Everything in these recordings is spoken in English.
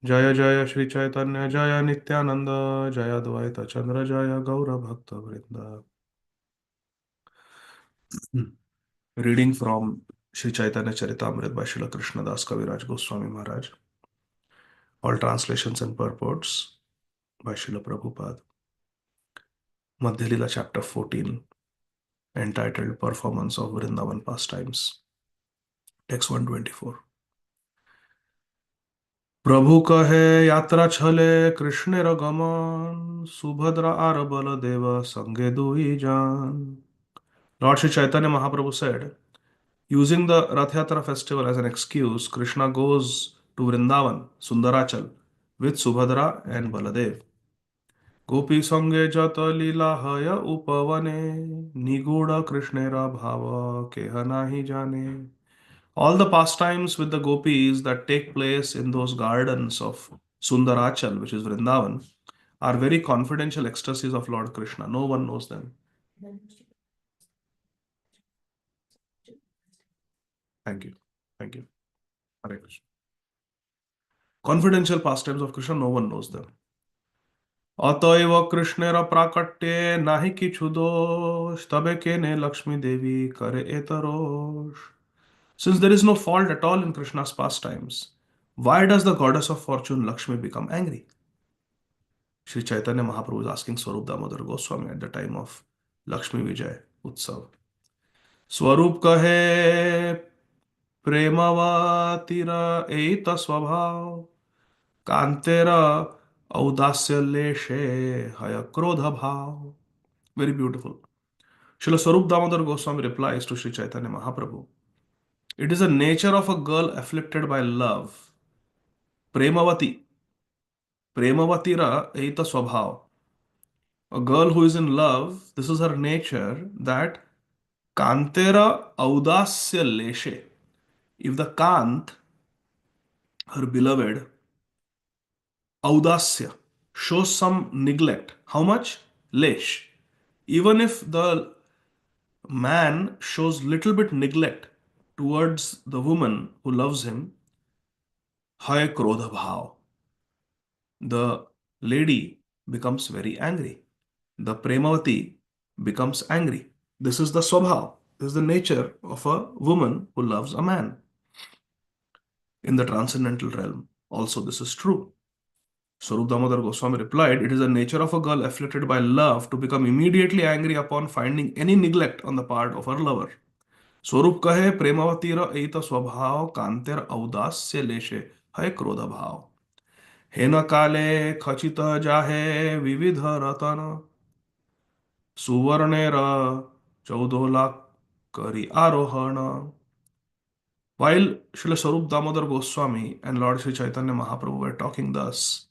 जय जय श्री चैतन्य जय नित्यानंद जय अद्वैत चंद्र जय गौर भक्त वृंद। Reading from Sri Chaitanya Charitamrita by Srila Krishnadas Kaviraj Goswami Maharaj. All translations and purports by Srila Prabhupada. Madhya Lila chapter 14, entitled Performance of Vrindavan Pastimes. Text 124. प्रभु कहे यात्रा छले कृष्णेर गमन सुभद्रा आर बलदेव संगे दुई जान. Lord Sri Chaitanya Mahaprabhu said, using the Rath Yatra festival as an excuse, Krishna goes to Vrindavan, Sundarachal, with Subhadra and Baladev. Gopi sange jata lila haya upavane, niguda Krishnera bhava keha nahi jane. All the pastimes with the gopis that take place in those gardens of Sundarachal, which is Vrindavan, are very confidential ecstasies of Lord Krishna. No one knows them. Thank you. Thank you. Hare Krishna. Confidential pastimes of Krishna, no one knows them. অতএব কৃষ্ণের প্রাকট্যে নাহি কিছু দোষ তবে কেনে লক্ষ্মী দেবী করে এত রোষ. Since there is no fault at all in Krishna's pastimes, why does the goddess of fortune Lakshmi become angry? Sri Chaitanya Mahaprabhu is asking Swarup Damodar Goswami at the time of Lakshmi Vijay Utsav. Swarup kahe प्रेमवतीरा एत स्वभाव कांतेरा औदास्य लेशे haya krodha bhav. Very beautiful. Srila Swarup Damodar Goswami replies to Sri Chaitanya Mahaprabhu. It is the nature of a girl afflicted by love. Premavati. Premavatira eita swabhav. A girl who is in love, this is her nature, that kantera audasya leshe. If the Kant, her beloved, audasya, shows some neglect, how much? Lesh. Even if the man shows little bit neglect towards the woman who loves him, hay krodha bhav, the lady becomes very angry. The Premavati becomes angry. This is the swabhav. This is the nature of a woman who loves a man. In the transcendental realm, also this is true. Swarup Damodar Goswami replied, it is the nature of a girl afflicted by love to become immediately angry upon finding any neglect on the part of her lover. स्वरूप कहे प्रेमावतीर एत स्वभाव कांतेर औदास्य लेशे है क्रोध भाव. हेन काले खचित जाहे विविध रतन सुवर्णेर 14 लाख करी आरोहण. While Srila Swarup Damodar Goswami and Lord Sri Chaitanya Mahaprabhu were talking thus,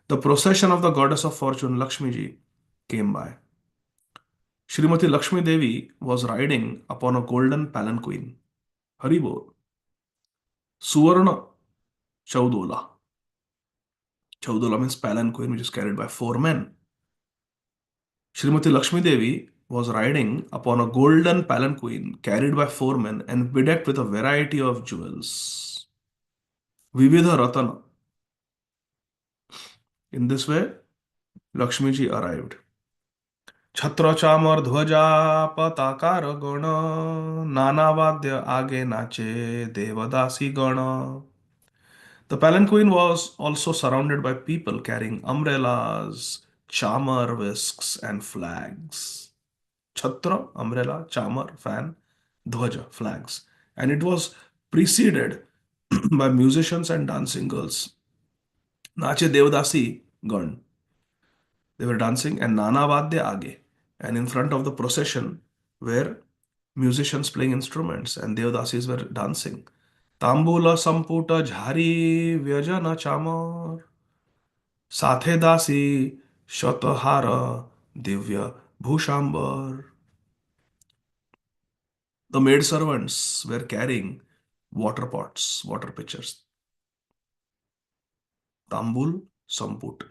the procession of the goddess of fortune Lakshmi ji came by. Srimati Lakshmi Devi was riding upon a golden palanquin. Haribol. Suvarna Chaudola. Chaudola means palanquin, which is carried by 4 men. Srimati Lakshmi Devi was riding upon a golden palanquin carried by 4 men and bedecked with a variety of jewels. Vividha Ratana. In this way, Lakshmi ji arrived. छत्र चामर ध्वजा पताकार गण नाना वाद्य आगे नाचे देवदासी गण. The palanquin was also surrounded by people carrying umbrellas, chamar whisks, and flags. Chhatra, umbrella, chamar, fan, dhwaja, flags. And it was preceded by musicians and dancing girls. Nache Devdasi Gan. They were dancing, and Nana Vadya Age. And in front of the procession were musicians playing instruments, and Devdasis were dancing. तांबूल संपुट झारी व्यजन चामर साथे दासी शतहार Divya भूषांबर. The maid servants were carrying water pots, water pitchers. Tambul samput.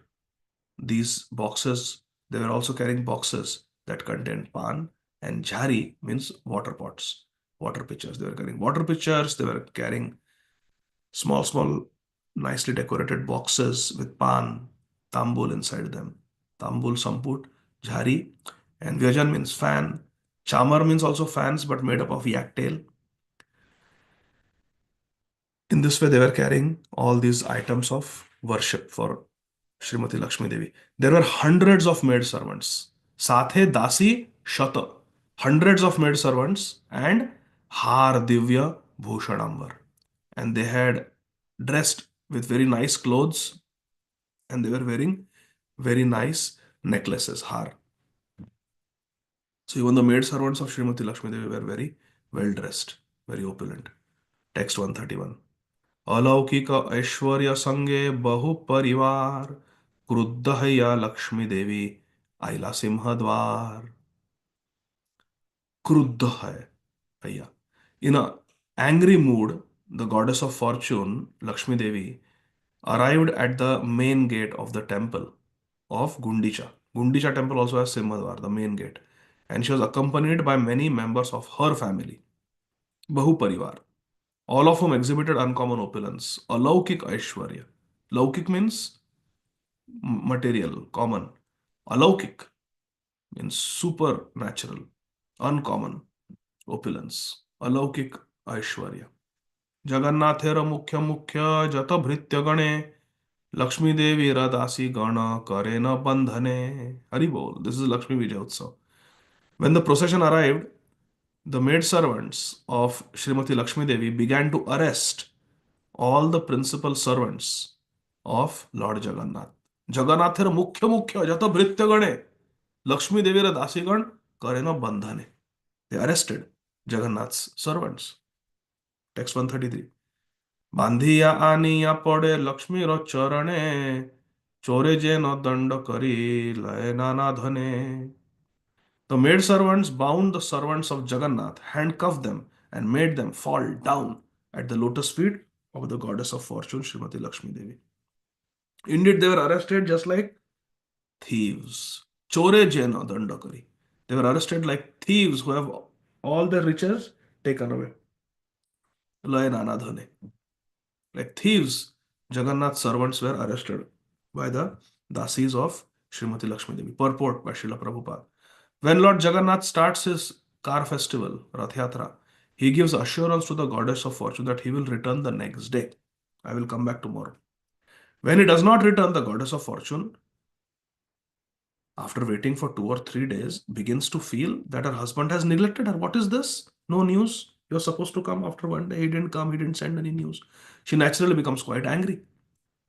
These boxes, they were also carrying boxes that contained pan, and jhari means water pots, water pitchers. They were carrying water pitchers, they were carrying small nicely decorated boxes with pan, tambul inside them. Tambul, samput, jhari, and vyajan means fan. Chamar means also fans, but made up of yak tail. In this way, they were carrying all these items of worship for Srimati Lakshmi Devi. There were hundreds of maid servants. Sathe dasi shata. Hundreds of maid servants and har divya bhushanambar. And they had dressed with very nice clothes and they were wearing very nice necklaces, har. So even the maid servants of Srimati Lakshmi Devi were very well dressed, very opulent. Text 131. अलौकिक ऐश्वर्य संगे बहु परिवार क्रुद्ध है या लक्ष्मी देवी आइला सिंह द्वार क्रुद्ध है भैया in a angry mood the goddess of fortune Lakshmi Devi arrived at the main gate of the temple of Gundicha temple also has Simhadwar the main gate and she was accompanied by many members of her family Bahu Parivar all of whom exhibited uncommon opulence alaukik aishwarya laukik means material, common. Alaukik means supernatural, uncommon, opulence. Alaukik Aishwarya. जगन्नाथेर मुख्य मुख्य जत भृत्य गणे लक्ष्मी देवी दासी गण करे न बंधने हरि बोल this is Lakshmi Vijay Utsav. When the procession arrived, the maid servants of Srimati Lakshmi Devi began to arrest all the principal servants of Lord Jagannath. जगन्नाथेर मुख्य मुख्य जत भृत्य गणे Lakshmi Devi दासीगण करे न बंधने. They arrested Jagannath's servants. Text 133. बांधिया आनिया पड़े लक्ष्मी रो चरणे चोरे जे न दंड करी लय नाना धने. The maid servants bound the servants of Jagannath, handcuffed them, and made them fall down at the lotus feet of the goddess of fortune, Srimati Lakshmi Devi. Indeed, they were arrested just like thieves. Chore jena dandakari. They were arrested like thieves who have all their riches taken away. Lay nana dhane. Like thieves, Jagannath's servants were arrested by the dasis of Srimati Lakshmi Devi. Purport by Srila Prabhupada. When Lord Jagannath starts his car festival, Rath Yatra, he gives assurance to the goddess of fortune that he will return the next day. I will come back tomorrow. When he does not return, the goddess of fortune, after waiting for 2 or 3 days, begins to feel that her husband has neglected her. What is this? No news. You're supposed to come after one day. He didn't come. He didn't send any news. She naturally becomes quite angry.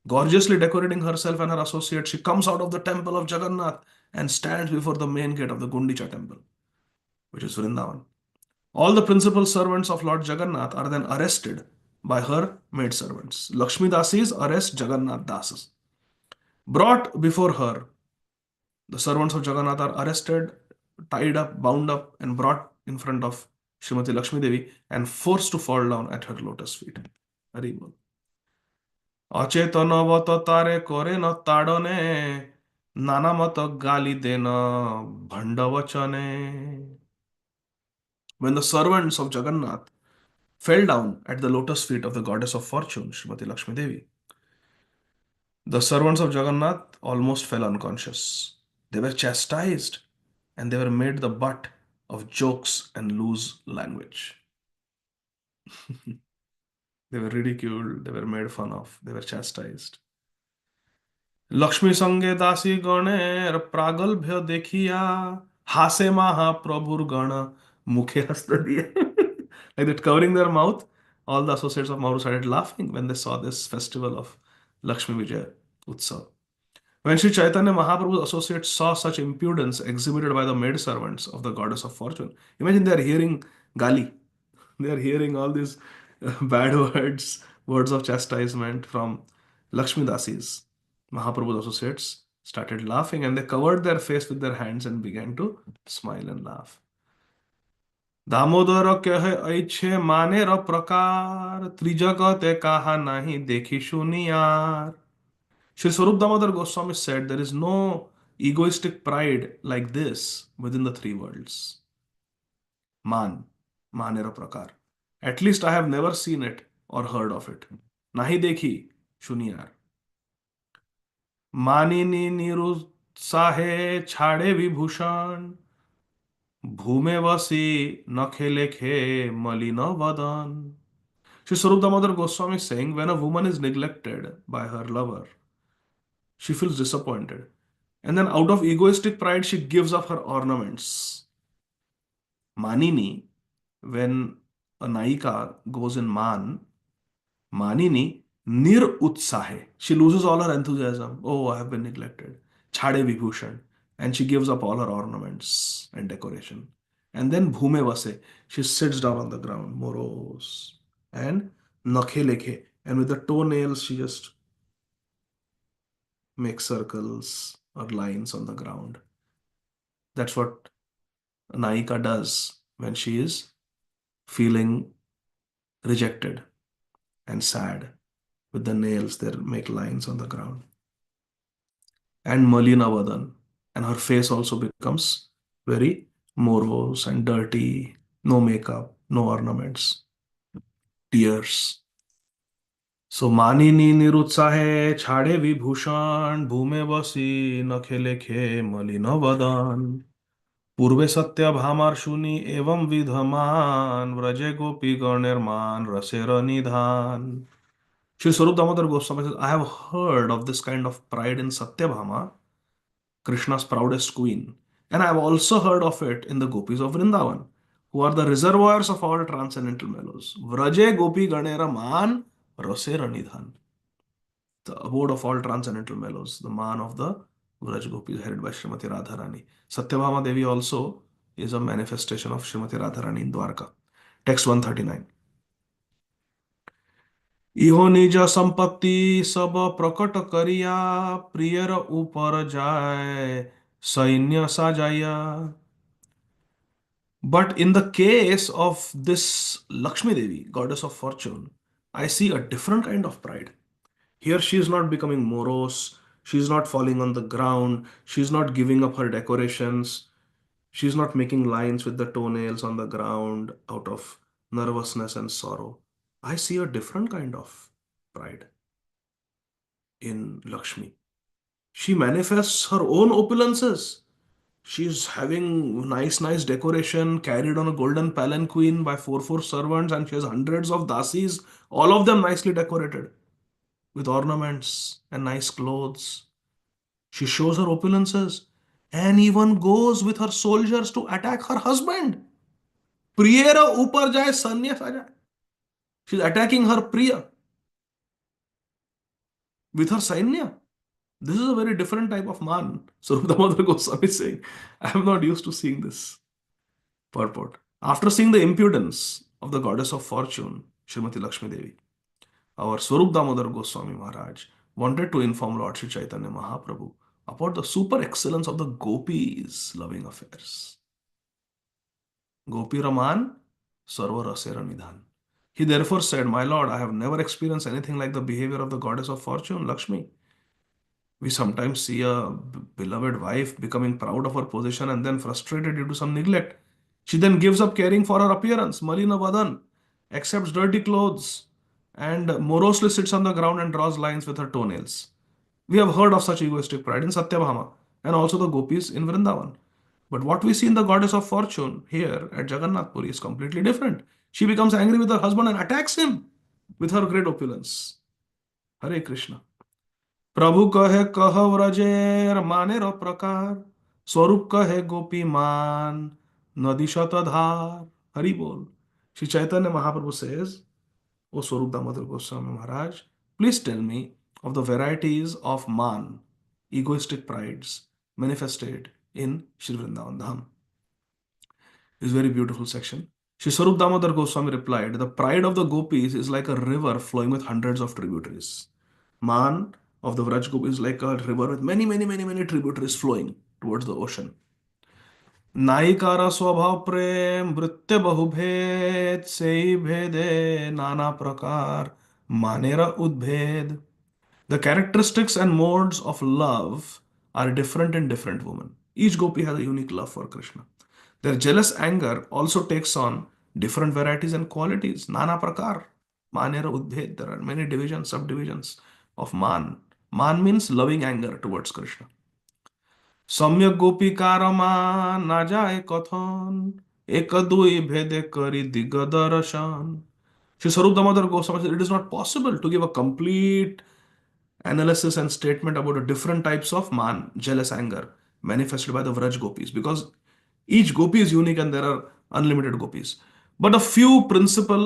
Gorgeously decorating herself and her associates, she comes out of the temple of Jagannath and stands before the main gate of the Gundicha temple, which is Vrindavan. All the principal servants of Lord Jagannath are then arrested by her maidservants. Lakshmi Dasis arrest Jagannath Dasas. Brought before her, the servants of Jagannath are arrested, tied up, bound up, and brought in front of Srimati Lakshmi Devi and forced to fall down at her lotus feet. Hari bol. অচেতনবত তারে করে ন তাড়নে নানামত গালি দেন ভণ্ডবচনে. When the servants of Jagannath fell down at the lotus feet of the goddess of fortune, Srimati Lakshmi Devi, the servants of Jagannath almost fell unconscious. They were chastised and they were made the butt of jokes and loose language. They were ridiculed, they were made fun of, they were chastised. Lakshmi संगे दासी गणेर प्रागल्भ्य देखिया हासे महाप्रभुर गण मुखे हस्त दिए. Like that, covering their mouth, all the associates of Mauru started laughing when they saw this festival of Lakshmi Vijaya Utsav. When Sri Chaitanya Mahaprabhu's associates saw such impudence exhibited by the maidservants of the goddess of fortune, imagine they are hearing gali, they are hearing all these bad words, words of chastisement from Lakshmi Dasis. Mahaprabhu's associates started laughing and they covered their face with their hands and began to smile and laugh. Damodar कहे ऐछे मानेर प्रकार त्रिजगते काहा नाही देखी सुनियार. Sri Swarup Damodar Goswami said there is no egoistic pride like this within the three worlds. Man, manera prakar. At least I have never seen it or heard of it. Nahi dekhi. सुनिए यार। मानिनी निरुत्साहे छाड़े विभूषण, भूमे वसी नखे लेखे मलिन वदन. Sri Swarup Damodar Goswami is saying when a woman is neglected by her lover, she feels disappointed. And then out of egoistic pride, she gives up her ornaments. Manini, when a Naika goes in Man, Manini, nir utsahe. She loses all her enthusiasm. Oh, I have been neglected. Chhade Vibhushan. And she gives up all her ornaments and decoration. And then Bhume Vase. She sits down on the ground, morose. And Nakhe Lekhe. And with the toenails, she just makes circles or lines on the ground. That's what Naika does when she is feeling rejected and sad. With the nails, they make lines on the ground. And Malina Vadan. And her face also becomes very morose and dirty. No makeup, no ornaments, tears. So Manini Nirutsahe Chhade Vibhushan Bhume Vasi Nakhe Lekhe Malina Vadan. पूर्वे सत्य भामार शुनि एवं विधमान व्रजे गोपी गणेर्मान रसेर निधान. Sri Swarup Damodar Goswami says, I have heard of this kind of pride in Satyabhama, Krishna's proudest queen, and I have also heard of it in the gopis of Vrindavan, who are the reservoirs of all transcendental mellows. Vraje gopi ganera man rasera nidhan. The abode of all transcendental mellows, the man of the Vraj gopis headed by Srimati Radharani. Satyabhama Devi also is a manifestation of Srimati Radharani in Dwarka. Text 139. इहो निज संपत्ति सब प्रकट करिया prior ऊपर जाय सैन्य साजाया. But in the case of this Lakshmi Devi, goddess of fortune, I see a different kind of pride. Here she is not becoming morose, she is not falling on the ground, she is not giving up her decorations, she is not making lines with the toenails on the ground out of nervousness and sorrow. I see a different kind of pride in Lakshmi. She manifests her own opulences. She's having nice decoration carried on a golden palanquin by four servants, and she has hundreds of dasis, all of them nicely decorated with ornaments and nice clothes. She shows her opulences and even goes with her soldiers to attack her husband. Priyera upar jaye sanya saja. She's attacking her Priya with her Sainya. This is a very different type of man. So Damodar Goswami is saying, I am not used to seeing this purport. After seeing the impudence of the goddess of fortune, Srimati Lakshmi Devi, our Swarup Damodar Goswami Maharaj wanted to inform Lord Sri Chaitanya Mahaprabhu about the super excellence of the gopis' loving affairs. Gopi Raman, Sarva Rasera Nidhan. He therefore said, My Lord, I have never experienced anything like the behavior of the goddess of fortune, Lakshmi. We sometimes see a beloved wife becoming proud of her position and then frustrated due to some neglect. She then gives up caring for her appearance, Malina Vadan, accepts dirty clothes, and morosely sits on the ground and draws lines with her toenails. We have heard of such egoistic pride in Satyabhama and also the gopis in Vrindavan. But what we see in the goddess of fortune here at Jagannath Puri is completely different. She becomes angry with her husband and attacks him with her great opulence. Hare Krishna. प्रभु कहे कह व्रजेर मानेर प्रकार स्वरूप कहे गोपी मान नदी शतधार. हरि बोल. Sri Chaitanya Mahaprabhu says, O Swarup Damodar Goswami Maharaj, please tell me of the varieties of man, egoistic prides, manifested in Shri Vrindavan Dham. This very beautiful section. Sri Swarup Damodar Goswami replied, the pride of the gopis is like a river flowing with hundreds of tributaries. Man of the Vraj Gopis is like a river with many tributaries flowing towards the ocean. नायिकारा स्वभाव प्रेम वृत्य बहुभेद से ही भेदे नाना प्रकार मानेरा उद्भेद. The characteristics and modes of love are different in different women. Each gopi has a unique love for Krishna. Their jealous anger also takes on different varieties and qualities. Nana prakar, manera udbhed. There are many divisions, subdivisions. of man. Man means loving anger towards Krishna. সম্যক গোপীকার মান না যায় কথন এক দুই ভেদে করি দিগদর্শন. Sri Sarup Damodar Goswami said it is not possible to give a complete analysis and statement about the different types of man, jealous anger, manifested by the Vraj gopis, because each gopi is unique and there are unlimited gopis. But a few principle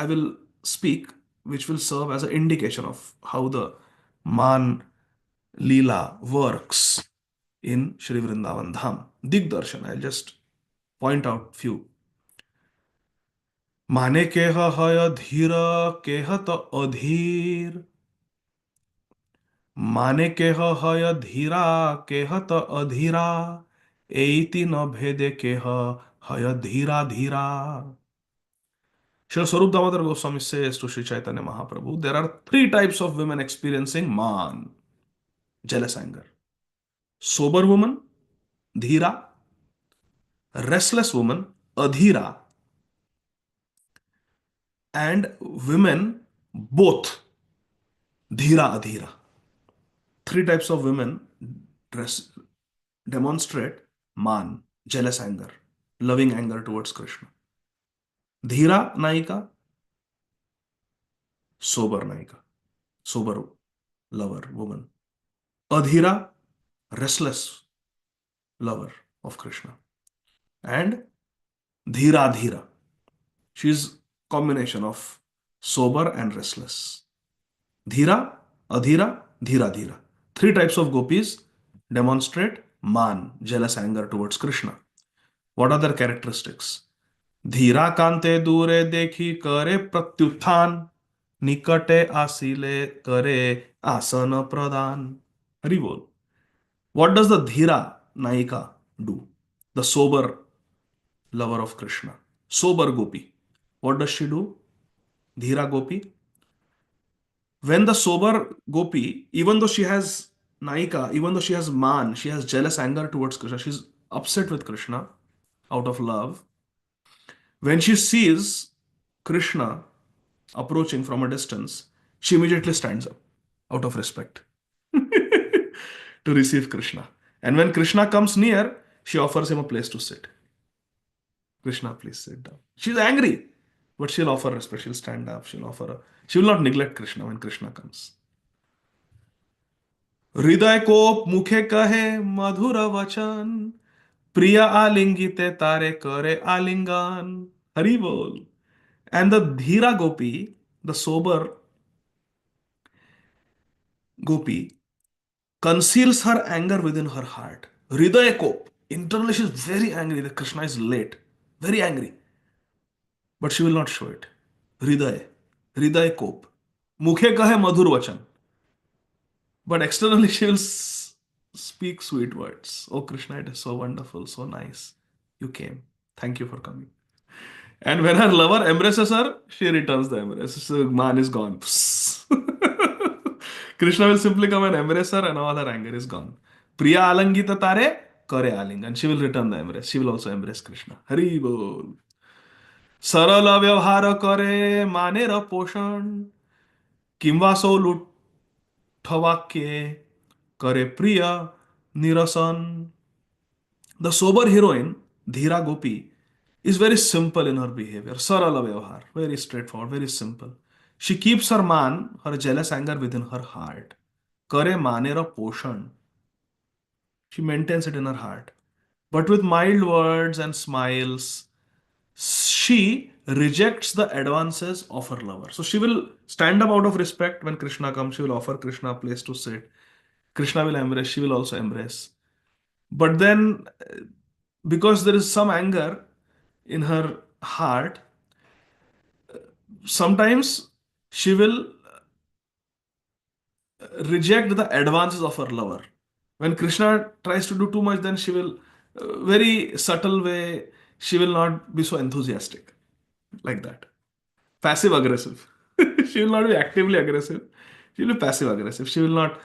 I will speak, which will serve as an indication of how the man Leela works in Shri Vrindavan Dham. Digdarshan, I'll just point out few. माने केह हय धीर केहत अधीर. माने केह हय धीरा केहत अधीरा. एति न भेदे केह हय धीरा धीरा. Srila Swarup Damodar Goswami says to Sri Chaitanya Mahaprabhu, there are three types of women experiencing man, jealous anger. Sober woman, dhira, restless woman, adhira, and women both, dhira, adhira. Three types of women dress, demonstrate man, jealous anger, loving anger towards Krishna. Dhira Naika, sober Naika, sober lover, woman. Adhira, restless lover of Krishna. And Dhira Dhira. She is combination of sober and restless. Dhira, Adhira, Dhira Dhira. Three types of gopis demonstrate man, jealous anger towards Krishna. What are their characteristics? धीरा कांते दूरे देखी करे प्रत्युत्थान निकटे आसीले करे आसन प्रदान. हरि बोल. What does the Dhira Naika do? The sober lover of Krishna. Sober Gopi. What does she do? Dhira Gopi. When the sober Gopi, even though she has Naika, even though she has man, she has jealous anger towards Krishna, she's upset with Krishna out of love. When she sees Krishna approaching from a distance, she immediately stands up out of respect to receive Krishna. And when Krishna comes near, she offers him a place to sit. Krishna, please sit down. She's angry, but she'll offer respect. She'll stand up. She will not neglect Krishna when Krishna comes. हृदय कोप मुखे कहे मधुर वचन प्रिय आलिंगिते तारे करे आलिंगन. हरि बोल. And the Dhira Gopi, the sober Gopi, conceals her anger within her heart. Hridaya Kop. Internally, she is very angry that Krishna is late. Very angry. But she will not show it. Hridaya. Hridaya Kop. Mukhe kahe madhur vachan. But externally, she will speak sweet words. Oh, Krishna, it is so wonderful, so nice. You came. Thank you for coming. And when her lover embraces her, she returns the embrace. So man is gone. Krishna will simply come and embrace her, and all her anger is gone. Priya alangita tare kare alingan. She will return the embrace. She will also embrace Krishna. Hari bol. Sarala vyavhara kare manera poshan. Kimva so lutthavakye kare priya nirasan. The sober heroine, Dhira Gopi, is very simple in her behavior. Sarala Vyavhar, very straightforward, very simple. She keeps her man, her jealous anger within her heart. Kare manera poshan. She maintains it in her heart. But with mild words and smiles, she rejects the advances of her lover. So she will stand up out of respect when Krishna comes. She will offer Krishna a place to sit. Krishna will embrace, she will also embrace. But then, because there is some anger in her heart, sometimes she will reject the advances of her lover. When Krishna tries to do too much, then she will, very subtle way, she will not be so enthusiastic like that. Passive aggressive. She will not be actively aggressive. She will be passive aggressive. She will not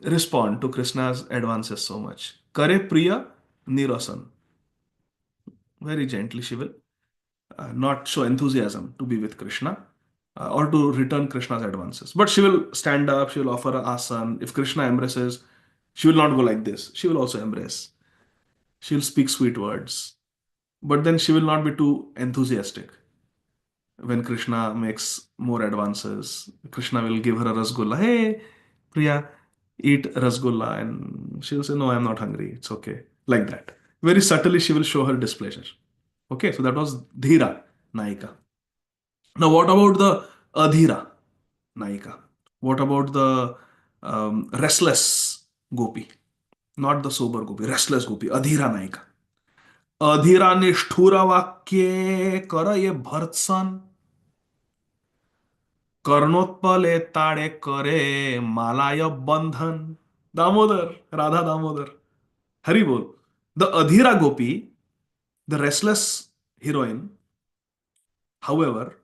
respond to Krishna's advances so much. Kare Priya Nirasan. Very gently she will not show enthusiasm to be with Krishna. or to return Krishna's advances. But she will stand up, she will offer a asan. If Krishna embraces, she will not go like this. She will also embrace. She will speak sweet words. But then she will not be too enthusiastic. When Krishna makes more advances, Krishna will give her a rasgulla. Hey, Priya, eat rasgulla. And she will say, no, I'm not hungry. It's okay. Like that. Very subtly, she will show her displeasure. Okay, so that was Dhira, Naika. Now, what about the Adhira, Naika? What about the restless Gopi? Not the sober Gopi, restless Gopi, Adhira Naika. Adhira निष्ठुर वाक्ये कर ये भर्त्सन कर्णोत्पले ताड़े करे मालाय बंधन दामोदर राधा दामोदर हरि बोल the अधीरा gopi the restless heroine however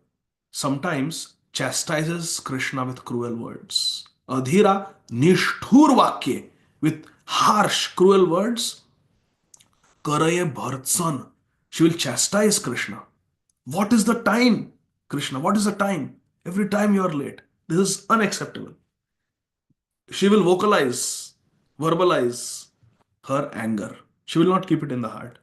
sometimes chastises Krishna with cruel words. Adhira nishthur vakye with harsh cruel words karaye bhartsan she will chastise Krishna. What is the time, Krishna? What is the time? Every time you are late. This is unacceptable. She will verbalize her anger. She will not keep it in the heart.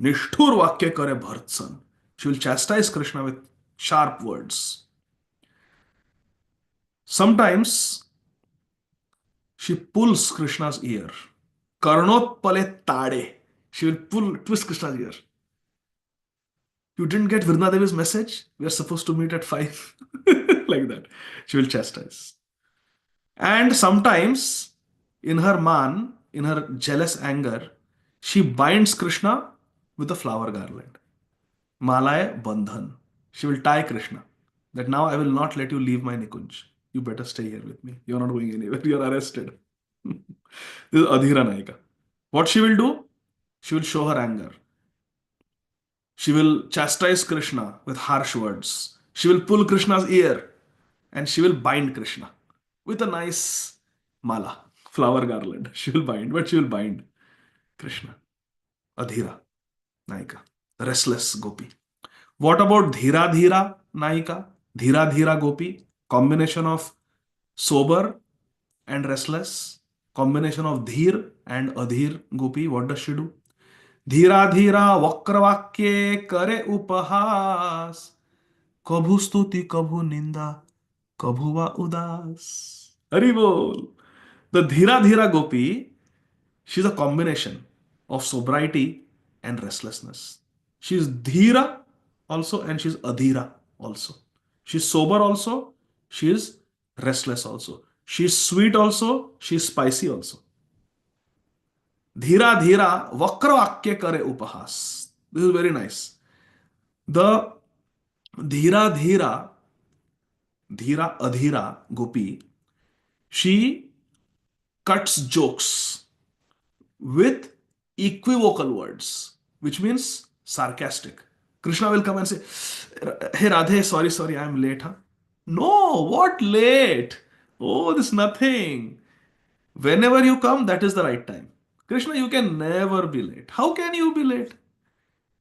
Nishthur vakya kare bhartsan. She will chastise Krishna with sharp words. Sometimes she pulls Krishna's ear. Karnot pale tade. She will twist Krishna's ear. You didn't get Virna Devi's message? We are supposed to meet at 5. Like that. She will chastise. And sometimes, in her jealous anger, she binds Krishna with a flower garland. Malaya Bandhan. She will tie Krishna. That now I will not let you leave my Nikunj. You better stay here with me. You're not going anywhere. You're arrested. This is Adhira Naika. What she will do? She will show her anger. She will chastise Krishna with harsh words. She will pull Krishna's ear and she will bind Krishna with a nice mala, flower garland. She will bind, but she will bind Krishna. Adhira, Naika, restless Gopi. What about Dhira Dhira Naika? Dhira Dhira Gopi, combination of sober and restless, combination of Dhir and Adhir Gopi. What does she do? धीरा धीरा वक्रवाक्ये करे उपहास कभु स्तुति कभु निंदा कभु वा उदास हरि बोल the dhira dhira gopi she's a combination of sobriety and restlessness. She's dhira also and she's adhira also. She's sober also, she's restless also. She's sweet also, she's spicy also. धीरा धीरा वक्र वाक्य करे उपहास. This is very nice. The Dheera Dheera Dheera adhira gopi, she cuts jokes with equivocal words, which means sarcastic. Krishna will come and say, hey Radhe, sorry, I am late, huh? No, what late? Oh, this is nothing. Whenever you come, that is the right time. Krishna, you can never be late. How can you be late?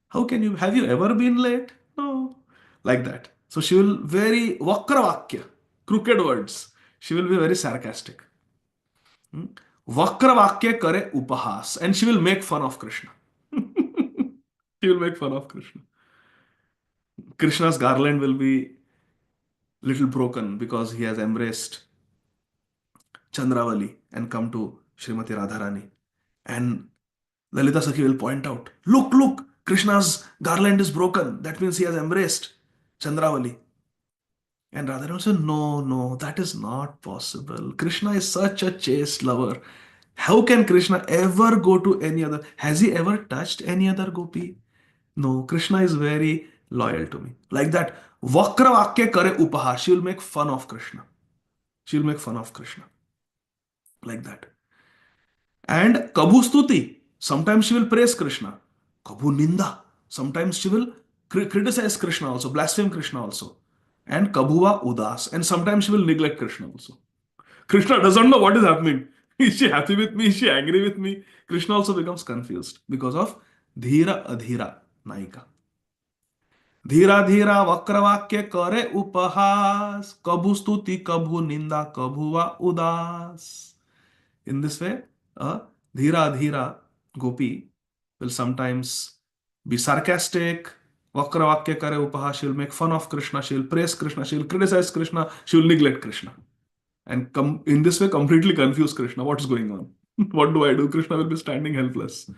How can you? Have you ever been late? No. Like that. So she will very vakra vakya, crooked words. She will be very sarcastic. Vakra vakya kare upahas. And she will make fun of Krishna. She will make fun of Krishna. Krishna's garland will be little broken because he has embraced Chandravali and come to Srimati Radharani. And Lalita Sakhi will point out, look, Krishna's garland is broken. That means he has embraced Chandravali. And Radharani will say, no, that is not possible. Krishna is such a chaste lover. How can Krishna ever go to any other? Has he ever touched any other gopi? No, Krishna is very loyal to me. Like that, Vakra Vakya Kare Upaha. She will make fun of Krishna. She will make fun of Krishna. Like that. And Kabhu Stuti. Sometimes she will praise Krishna. Kabhu Ninda. Sometimes she will criticize Krishna also, blaspheme Krishna also. And Kabhuva Udas. And sometimes she will neglect Krishna also. Krishna doesn't know what is happening. Is she happy with me? Is she angry with me? Krishna also becomes confused because of Dhira Adhira Naika. धीरा धीरा वक्रवाक्य करे उपहास, कभु स्तुति कभु निंदा कभु वा उदास. In this way, Dhira Dhira Gopi will sometimes be sarcastic. Vakravakya kare upaha, she'll make fun of Krishna, she'll praise Krishna, she'll criticize Krishna, she'll neglect Krishna. And in this way, completely confuse Krishna. What's going on? What do I do? Krishna will be standing helpless.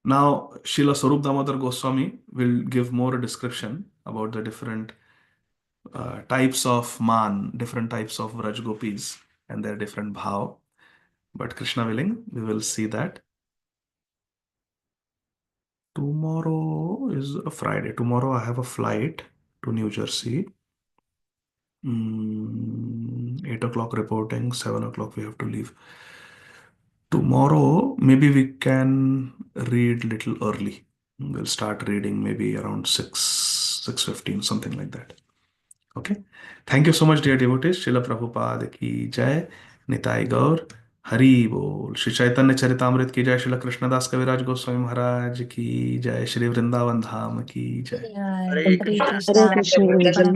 Now, Srila Sarup Damodar Goswami will give more description about the different types of man, different types of Vraj Gopis and their different bhav. But Krishna willing, we will see that. Tomorrow is a Friday. Tomorrow I have a flight to New Jersey. 8 o'clock reporting, 7 o'clock we have to leave. Tomorrow, maybe we can read little early. We'll start reading maybe around 6:15, something like that. Okay. Thank you so much, dear devotees. Srila Prabhupada ki jai. Nitai Gaur. Hari बोल. श्री चैतन्य चरितामृत की जय. श्रील कृष्णदास कविराज गोस्वामी महाराज की जय. श्री वृंदावन धाम की जय. Jai. Hare Hare Krishna. Krishna. Hare Krishna.